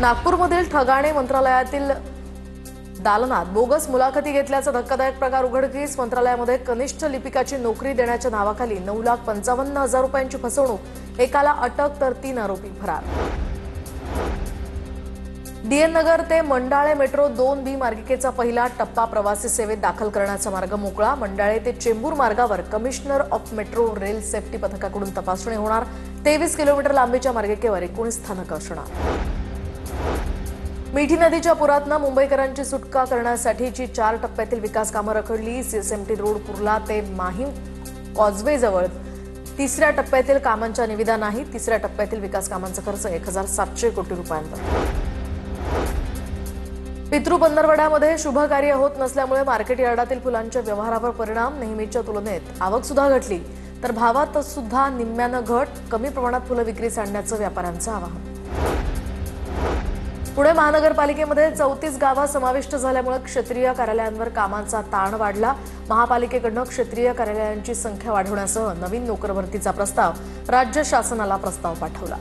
नागपूरमधील ठगाणे मंत्रालयातील दालनात बोगस मुलाखती घेतल्याचा धक्कादायक प्रकार उघडकीस। मंत्रालयामध्ये कनिष्ठ लिपिकाची नोकरी देण्याच्या नावाखाली 9,55,000 रुपयांची फसवणूक। एकाला अटक तर 3 आरोपी फरार। डीएन नगर ते मंडाळे मेट्रो 2B मार्गिकेचा पहिला टप्पा प्रवासी सेवेत दाखल करण्याचा मार्ग मोकळा। मंडाळे ते चेंबूर मार्गावर commissioner of metro rail safety पथकाकडून तपासणी होणार। 23 किलोमीटर लांबीच्या मार्गिकेवर 19 स्थानकं असणार। मिठी नदीच्या पुरातनं मुंबईकरांची सुटका करण्यासाठीची 4 टप्प्यातील विकास कामं रखडली। सीएसएमटी रोड कुर्ला ते माहीम कॉजवे जवळ 3ऱ्या टप्प्यातील कामांच्या निविदा नाही। 3ऱ्या टप्प्यातील विकास कामांचा खर्च 1,700 कोटी रुपयांवर। पितृ पंधरवड्यामध्ये शुभ कार्य होत नसल्यामुळे मार्केट यार्डातील फुलांच्या व्यवहारावर परिणाम। नेहमीच्या तुलनेत आवक सुद्धा घटली तर भावात सुद्धा निम्म्यानं घट। कमी प्रमाणात फुलं विक्रीस आणण्याचं व्यापाऱ्यांचं आवाहन। पुणे महानगरपालिकेमध्ये 34 गावं समाविष्ट झाल्यामुळे क्षेत्रीय कार्यालयांवर कामांचा ताण वाढला। महापालिकेकडून क्षेत्रीय कार्यालयांची संख्या वाढवण्यासह नवीन नोकर भरतीचा प्रस्ताव राज्य शासनाला पाठवला।